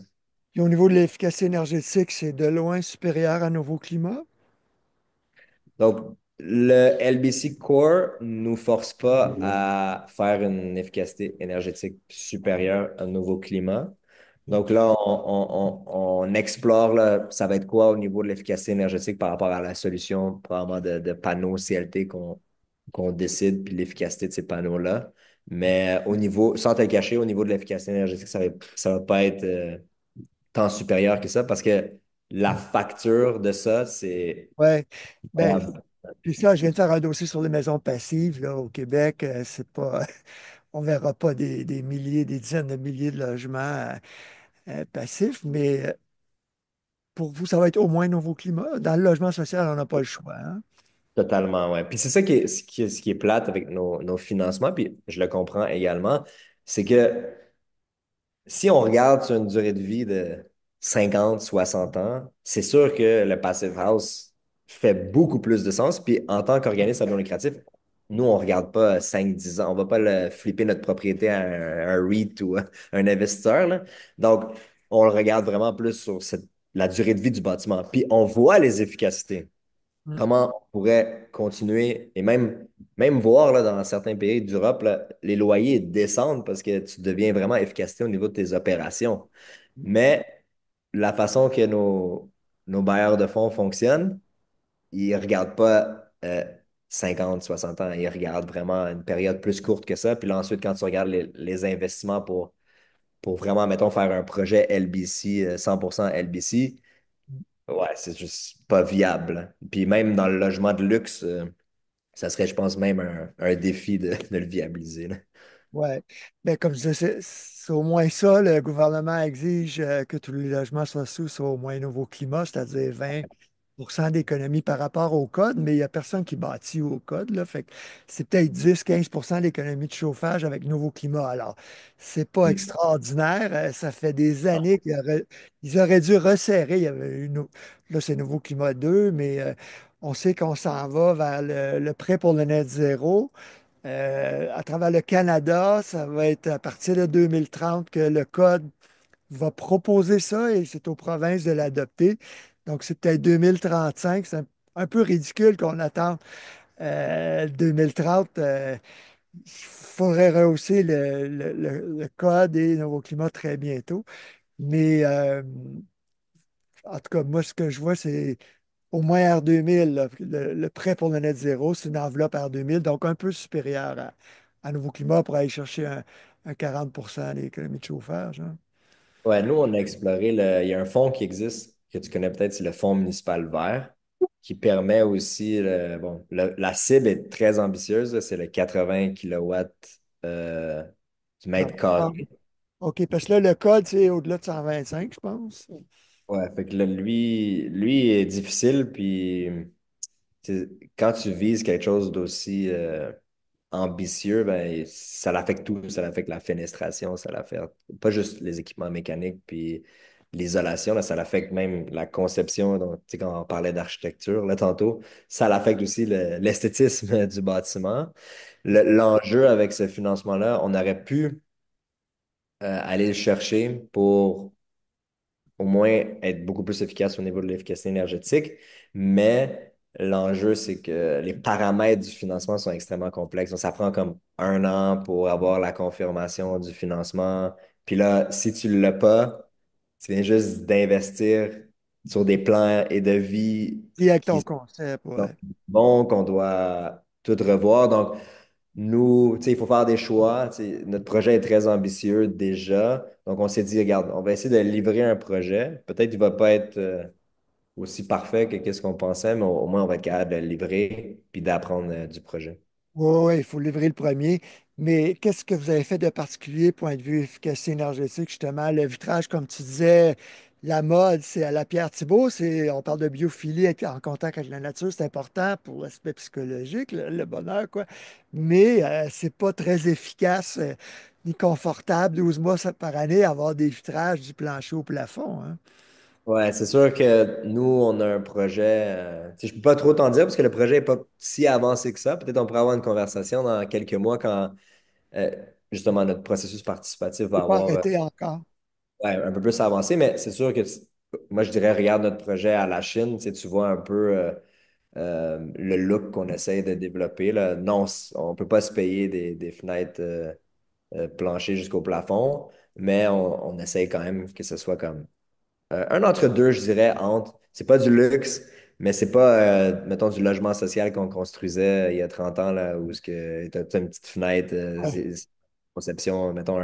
Puis au niveau de l'efficacité énergétique, c'est de loin supérieur à nouveau climat. Donc, le LBC Core nous force pas à faire une efficacité énergétique supérieure à nouveau climat. Donc là, on explore, là, ça va être quoi au niveau de l'efficacité énergétique par rapport à la solution, probablement de panneaux CLT qu'on décide, puis l'efficacité de ces panneaux-là. Mais au niveau, sans te le cacher, au niveau de l'efficacité énergétique, ça va pas être tant supérieur que ça parce que la facture de ça, c'est Ouais. Ben, incroyable. Puis ça, je viens de faire un dossier sur les maisons passives là, au Québec. C'est pas, on verra pas des milliers, des dizaines de milliers de logements passifs, mais pour vous, ça va être au moins nouveau climat. Dans le logement social, on n'a pas le choix, hein. Totalement, ouais. Puis c'est ça qui est plate avec nos financements, puis je le comprends également, c'est que si on regarde sur une durée de vie de 50, 60 ans, c'est sûr que le Passive House fait beaucoup plus de sens. Puis en tant qu'organisme à but lucratif, nous, on ne regarde pas 5, 10 ans. On ne va pas flipper notre propriété à un REIT ou à un investisseur, là. Donc, on le regarde vraiment plus sur la durée de vie du bâtiment. Puis on voit les efficacités. Mm. Comment on pourrait continuer et même voir là, dans certains pays d'Europe, là, les loyers descendent parce que tu deviens vraiment efficacité au niveau de tes opérations. Mais la façon que nos bailleurs de fonds fonctionnent, ils ne regardent pas 50, 60 ans, ils regardent vraiment une période plus courte que ça. Puis là, ensuite, quand tu regardes les investissements pour vraiment, mettons, faire un projet LBC, 100% LBC, ouais, c'est juste pas viable. Puis même dans le logement de luxe, ça serait, je pense, même un défi de le viabiliser, là. Ouais. Mais comme je disais, c'est au moins ça, le gouvernement exige que tous les logements sociaux soient au moins nouveau climat, c'est-à-dire 20% d'économie par rapport au code, mais il n'y a personne qui bâtit au code, là. Fait que c'est peut-être 10-15% d'économie de chauffage avec nouveau climat. Alors, c'est pas Mm. extraordinaire. Ça fait des années ils auraient dû resserrer. Il y avait là, c'est nouveau climat 2, mais on sait qu'on s'en va vers le prêt pour le net zéro. À travers le Canada, ça va être à partir de 2030 que le code va proposer ça et c'est aux provinces de l'adopter. Donc, c'est peut-être 2035. C'est un peu ridicule qu'on attende 2030. Il faudrait rehausser le code et nouveau climat très bientôt. Mais en tout cas, moi, ce que je vois, c'est au moins R2000, là. Le prêt pour le net zéro, c'est une enveloppe R2000, donc un peu supérieure à Nouveau Climat pour aller chercher un 40% d'économie de chauffage, hein. Ouais, nous, on a exploré il y a un fonds qui existe, que tu connais peut-être, c'est le Fonds municipal vert, qui permet aussi, bon, la cible est très ambitieuse, là, c'est le 80 kilowatts euh, du Par mètre carré. OK, parce que là, le code, c'est au-delà de 125, je pense. Ouais, fait que là, lui est difficile, puis quand tu vises quelque chose d'aussi ambitieux, ben, ça l'affecte tout. Ça l'affecte la fenestration, ça l'affecte pas juste les équipements mécaniques, puis l'isolation, là, ça l'affecte même la conception. Donc, tu sais, quand on parlait d'architecture, là, tantôt, ça l'affecte aussi l'esthétisme du bâtiment. L'enjeu avec ce financement-là, on aurait pu aller le chercher pour au moins être beaucoup plus efficace au niveau de l'efficacité énergétique. Mais l'enjeu, c'est que les paramètres du financement sont extrêmement complexes. Donc, ça prend comme 1 an pour avoir la confirmation du financement. Puis là, si tu ne l'as pas, tu viens juste d'investir sur des plans et de vie Et avec ton qui concept, sont ouais. bons, qu'on doit tout revoir. Donc, nous, tu sais, il faut faire des choix. Tu sais, notre projet est très ambitieux déjà. Donc, on s'est dit, regarde, on va essayer de livrer un projet. Peut-être qu'il ne va pas être aussi parfait que qu'est-ce qu'on pensait, mais au moins, on va être capable de le livrer puis d'apprendre du projet. Oui, oui, il faut livrer le premier. Mais qu'est-ce que vous avez fait de particulier, point de vue efficacité énergétique, justement? Le vitrage, comme tu disais, la mode, c'est à la Pierre Thibault, on parle de biophilie, être en contact avec la nature, c'est important pour l'aspect psychologique, le bonheur, quoi. Mais c'est pas très efficace ni confortable, 12 mois par année, avoir des vitrages du plancher au plafond, hein. Ouais, c'est sûr que nous, on a un projet. Tu sais, je peux pas trop t'en dire parce que le projet n'est pas si avancé que ça. Peut-être on pourra avoir une conversation dans quelques mois quand euh, justement notre processus participatif va C'est pas avoir arrêté encore. ouais, un peu plus avancé, mais c'est sûr que moi, je dirais, regarde notre projet à la Chine, tu vois un peu le look qu'on essaie de développer, là. Non, on ne peut pas se payer des fenêtres planchées jusqu'au plafond, mais on essaie quand même que ce soit comme un entre-deux, je dirais, entre. C'est pas du luxe, mais c'est pas, mettons, du logement social qu'on construisait il y a 30 ans, là, où t'as une petite fenêtre, c'est conception, mettons,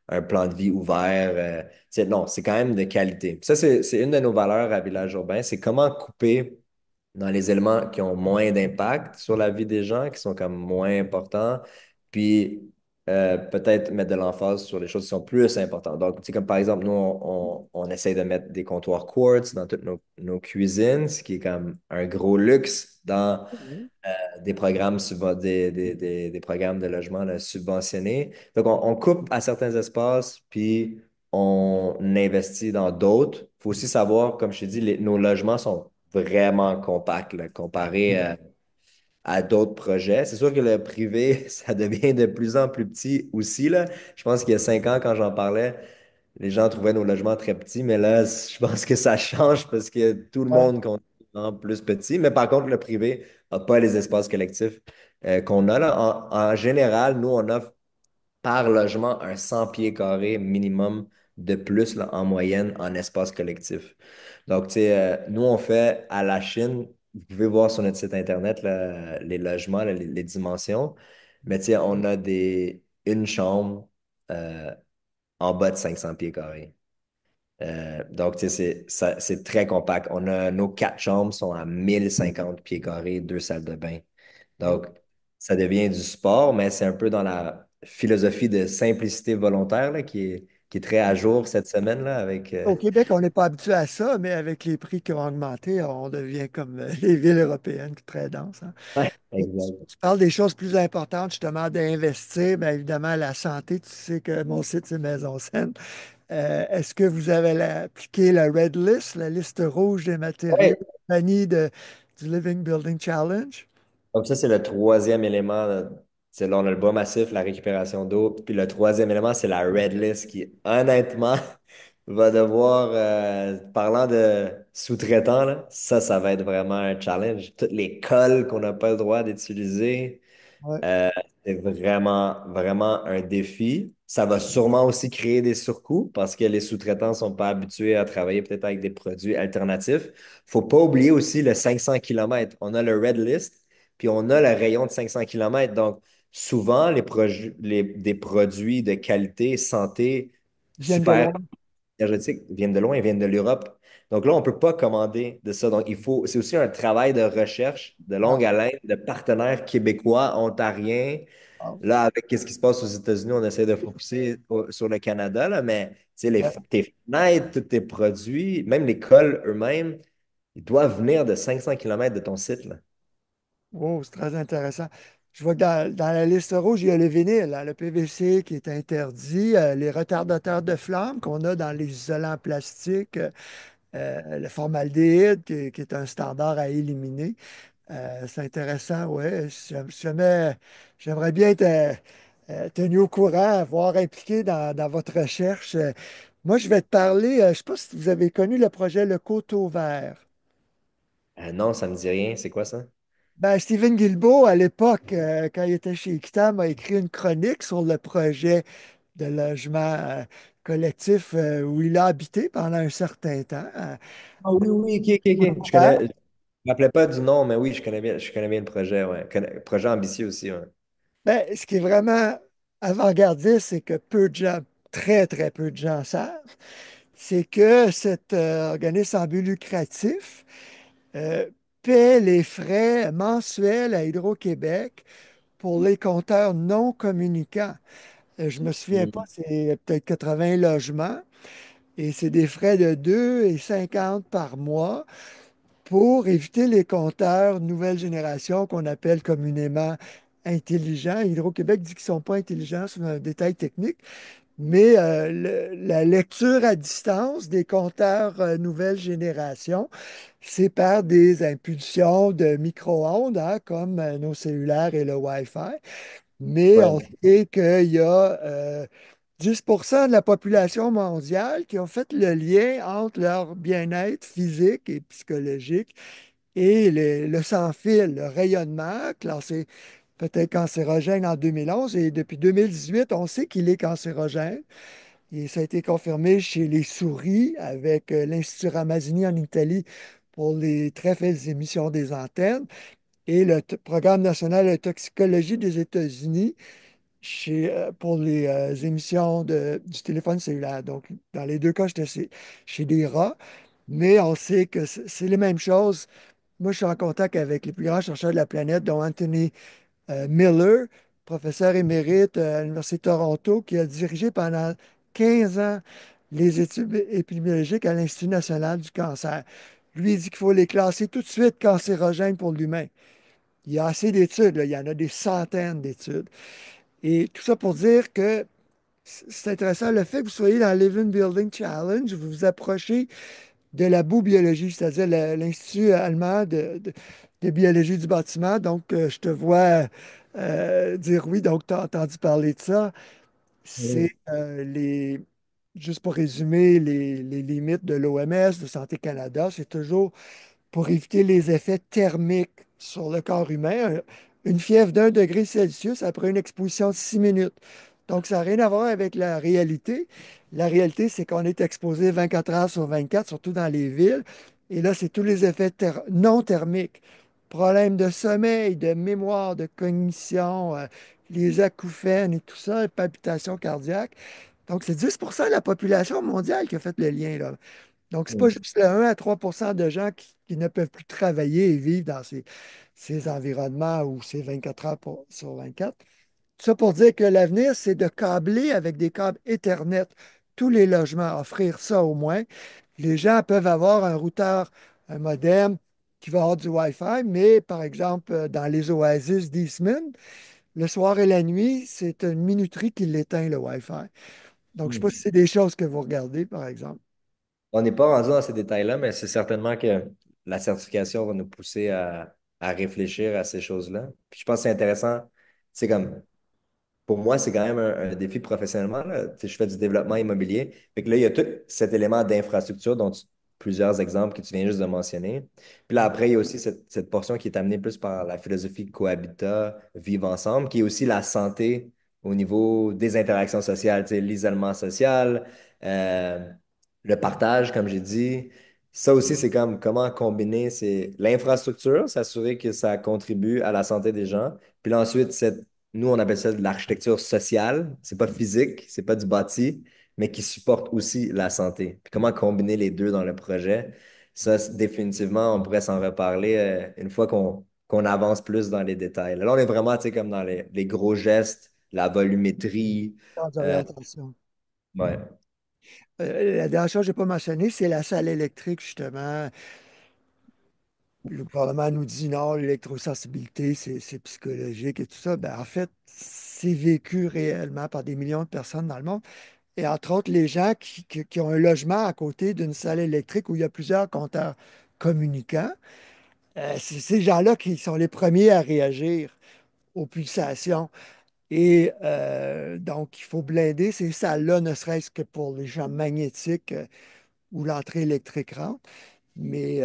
un plan de vie ouvert. Non, c'est quand même de qualité. Ça, c'est une de nos valeurs à Village Urbain, c'est comment couper. dans les éléments qui ont moins d'impact sur la vie des gens, qui sont comme moins importants, puis peut-être mettre de l'emphase sur les choses qui sont plus importantes. Donc, tu sais, comme par exemple, nous, on essaye de mettre des comptoirs quartz dans toutes nos cuisines, ce qui est comme un gros luxe dans Mhm. des programmes, des programmes de logement là, subventionnés. Donc, on coupe à certains espaces, puis on investit dans d'autres. Il faut aussi savoir, comme je t'ai dit, nos logements sont vraiment compacts là, comparés à d'autres projets. C'est sûr que le privé, ça devient de plus en plus petit aussi, là. Je pense qu'il y a 5 ans, quand j'en parlais, les gens trouvaient nos logements très petits, mais là, je pense que ça change parce que tout le Ouais. monde compte en plus petit. Mais par contre, le privé n'a pas les espaces collectifs qu'on a là. En général, nous, on offre par logement un 100 pieds carrés minimum de plus là, en moyenne en espace collectif. Donc, tu sais, nous, on fait à la Chine, vous pouvez voir sur notre site Internet là, les logements, là, les dimensions, mais tu sais, on a une chambre euh, en bas de 500 pieds carrés. Donc, tu sais, c'est très compact. Nos 4 chambres sont à 1050 pieds carrés, 2 salles de bain. Donc, ça devient du sport, mais c'est un peu dans la philosophie de simplicité volontaire là, qui est très à jour cette semaine là, avec. Au Québec, on n'est pas habitué à ça, mais avec les prix qui ont augmenté, on devient comme les villes européennes, très denses, hein. Ouais, Tu exact. tu parles des choses plus importantes, justement, d'investir. Bien évidemment, la santé, tu sais que mon site, c'est Maison Saine. Est-ce que vous avez appliqué la Red List, la liste rouge des matériaux, Ouais. compagnie du Living Building Challenge? Donc, ça, c'est le troisième élément. C'est là, on a le bois massif, la récupération d'eau. Puis le troisième élément, c'est la Red List qui, honnêtement, va devoir, parlant de sous-traitants, là, ça va être vraiment un challenge. Toutes les cols qu'on n'a pas le droit d'utiliser. Ouais. Euh, c'est vraiment, vraiment un défi. Ça va sûrement aussi créer des surcoûts parce que les sous-traitants ne sont pas habitués à travailler peut-être avec des produits alternatifs. Faut pas oublier aussi le 500 kilomètres. On a le Red List, puis on a le rayon de 500 kilomètres. Donc, souvent, des produits de qualité, santé, Ils viennent de super loin. énergétiques viennent de loin, ils viennent de l'Europe. Donc là, on ne peut pas commander de ça. Donc, c'est aussi un travail de recherche de longue Wow. haleine de partenaires québécois, ontariens. Wow. Là, avec ce qui se passe aux États-Unis, on essaie de focuser sur le Canada, là, mais tu sais, Ouais. tes fenêtres, tous tes produits, même les cols eux-mêmes, ils doivent venir de 500 kilomètres de ton site, là. Wow, c'est très intéressant. Je vois que dans la liste rouge, il y a le vinyle, hein, le PVC qui est interdit, les retardateurs de flamme qu'on a dans les isolants plastiques, le formaldéhyde qui est un standard à éliminer. C'est intéressant, oui. J'aimerais bien être tenu au courant, voire impliqué dans votre recherche. Moi, je vais te parler, je ne sais pas si vous avez connu le projet Le Coteau Vert. Non, ça me dit rien. C'est quoi ça? Ben, Stephen Guilbeault, à l'époque, quand il était chez Equitam, a écrit une chronique sur le projet de logement collectif où il a habité pendant un certain temps. Ah oui, oui, ok, ok, ok. Je me rappelais pas du nom, mais oui, je connais bien le projet, ouais. Projet ambitieux aussi, ouais. Ben, ce qui est vraiment avant-gardiste, c'est que peu de gens, très, très peu de gens savent, c'est que cet organisme en but lucratif euh, paie les frais mensuels à Hydro-Québec pour les compteurs non communicants. Je me souviens pas, Hmm. c'est peut-être 80 logements et c'est des frais de 2,50 par mois pour éviter les compteurs nouvelle génération qu'on appelle communément intelligents. Hydro-Québec dit qu'ils ne sont pas intelligents, c'est un détail technique, mais la lecture à distance des compteurs nouvelle génération, c'est par des impulsions de micro-ondes, hein, comme nos cellulaires et le Wi-Fi. Mais on Ouais, sait qu'il y a 10% de la population mondiale qui ont fait le lien entre leur bien-être physique et psychologique et le sans-fil, le rayonnement, classé peut-être cancérogène en 2011. Et depuis 2018, on sait qu'il est cancérogène. Et ça a été confirmé chez les souris avec l'Institut Ramazzini en Italie pour les très faibles émissions des antennes et le Programme national de toxicologie des États-Unis pour les émissions du téléphone cellulaire. Donc, dans les deux cas, j'étais chez des rats, mais on sait que c'est les mêmes choses moi, je suis en contact avec les plus grands chercheurs de la planète, dont Anthony Miller, professeur émérite à l'Université de Toronto, qui a dirigé pendant 15 ans les études épidémiologiques à l'Institut national du cancer. Lui, il dit qu'il faut les classer tout de suite cancérogènes pour l'humain. Il y a assez d'études, là. Il y en a des centaines d'études. Et tout ça pour dire que c'est intéressant le fait que vous soyez dans le Living Building Challenge, vous vous approchez de la biobiologie, c'est-à-dire l'Institut allemand de biologie du bâtiment. Donc, je te vois dire oui, donc tu as entendu parler de ça. C'est Mhm. juste pour résumer, les limites de l'OMS, de Santé Canada, c'est toujours pour éviter les effets thermiques sur le corps humain. Une fièvre d'1 degré Celsius après une exposition de 6 minutes. Donc, ça n'a rien à voir avec la réalité. La réalité, c'est qu'on est exposé 24 heures sur 24, surtout dans les villes. Et là, c'est tous les effets non thermiques. Problèmes de sommeil, de mémoire, de cognition, les acouphènes et tout ça, palpitations cardiaques. Donc, c'est 10% de la population mondiale qui a fait le lien, là. Donc, c'est pas Mhm. juste le 1 à 3 de gens qui ne peuvent plus travailler et vivre dans ces environnements où c'est 24 heures sur 24. Tout ça pour dire que l'avenir, c'est de câbler avec des câbles Ethernet tous les logements, offrir ça au moins. Les gens peuvent avoir un routeur, un modem qui va avoir du Wi-Fi, mais par exemple, dans les oasis d'Eastman, le soir et la nuit, c'est une minuterie qui l'éteint, le Wi-Fi. Donc, je ne sais pas si c'est des choses que vous regardez, par exemple. On n'est pas rendu dans ces détails-là, mais c'est certainement que la certification va nous pousser à réfléchir à ces choses-là. Puis je pense que c'est intéressant. C'est comme pour moi, c'est quand même un défi professionnellement, là. Tu sais, je fais du développement immobilier. Fait que là, il y a tout cet élément d'infrastructure plusieurs exemples que tu viens juste de mentionner. Puis là, après, il y a aussi cette portion qui est amenée plus par la philosophie de cohabitat, vivre ensemble, qui est aussi la santé au niveau des interactions sociales, tu sais, l'isolement social, euh, le partage, comme j'ai dit. Ça aussi, c'est comme comment combiner l'infrastructure, s'assurer que ça contribue à la santé des gens. Puis là, ensuite, nous, on appelle ça de l'architecture sociale. C'est pas physique, c'est pas du bâti, mais qui supporte aussi la santé. Puis comment combiner les deux dans le projet? Ça, définitivement, on pourrait s'en reparler une fois qu'on avance plus dans les détails. Là, on est vraiment, tu sais, comme dans les gros gestes, la volumétrie. Sans euh, orientation. ouais, La dernière chose que je n'ai pas mentionné, c'est la salle électrique, justement. Le gouvernement nous dit non, l'électrosensibilité, c'est psychologique et tout ça. Ben, en fait, c'est vécu réellement par des millions de personnes dans le monde. Et entre autres, les gens qui ont un logement à côté d'une salle électrique où il y a plusieurs compteurs communicants, c'est ces gens-là qui sont les premiers à réagir aux pulsations. Et donc, il faut blinder ces salles-là, ne serait-ce que pour les champs magnétiques où l'entrée électrique rentre. Mais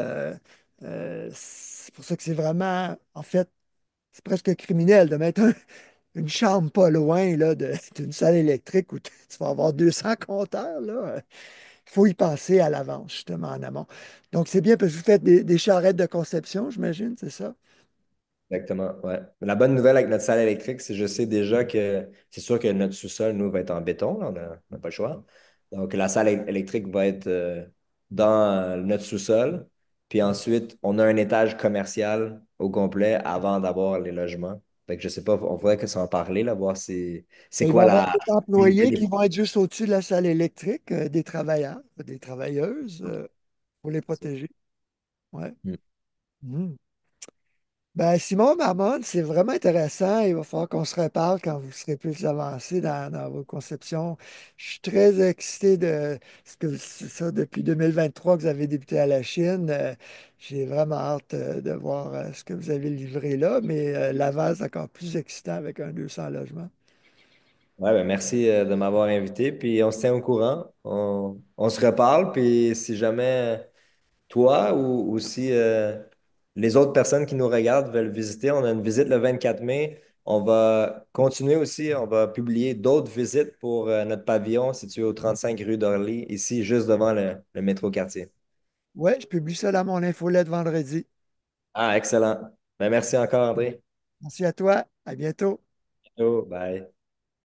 c'est pour ça que c'est vraiment, en fait, c'est presque criminel de mettre une chambre pas loin là, d'une salle électrique où tu vas avoir 200 compteurs. Là. Il faut y penser à l'avance, justement, en amont. Donc, c'est bien parce que vous faites des charrettes de conception, j'imagine, c'est ça? exactement. Ouais. La bonne nouvelle avec notre salle électrique, c'est que je sais déjà que c'est sûr que notre sous-sol, nous, va être en béton. Là, on n'a pas le choix. Donc, la salle électrique va être dans notre sous-sol. Puis ensuite, on a un étage commercial au complet avant d'avoir les logements. Fait que je sais pas, on pourrait que ça en parler, là, voir c'est Il va quoi y avoir la des employés qui vont être juste au-dessus de la salle électrique, des travailleurs, des travailleuses, pour les protéger. Ouais. Hmm. Mhm. Ben, Simon Marmon, c'est vraiment intéressant. Il va falloir qu'on se reparle quand vous serez plus avancé dans vos conceptions. Je suis très excité de ce que c'est ça depuis 2023 que vous avez débuté à la Chine. J'ai vraiment hâte de voir ce que vous avez livré là, mais Laval, c'est encore plus excitant avec un 200 logements. Ouais, ben merci de m'avoir invité. Puis on se tient au courant. On se reparle. Puis si jamais toi ou si les autres personnes qui nous regardent veulent visiter, on a une visite le 24 mai. On va continuer aussi, on va publier d'autres visites pour notre pavillon situé au 35 rue d'Orly, ici juste devant le métro quartier. Oui, je publie ça dans mon infolette vendredi. Ah, excellent. Ben, merci encore, André. Merci à toi. À bientôt. Ciao, bye.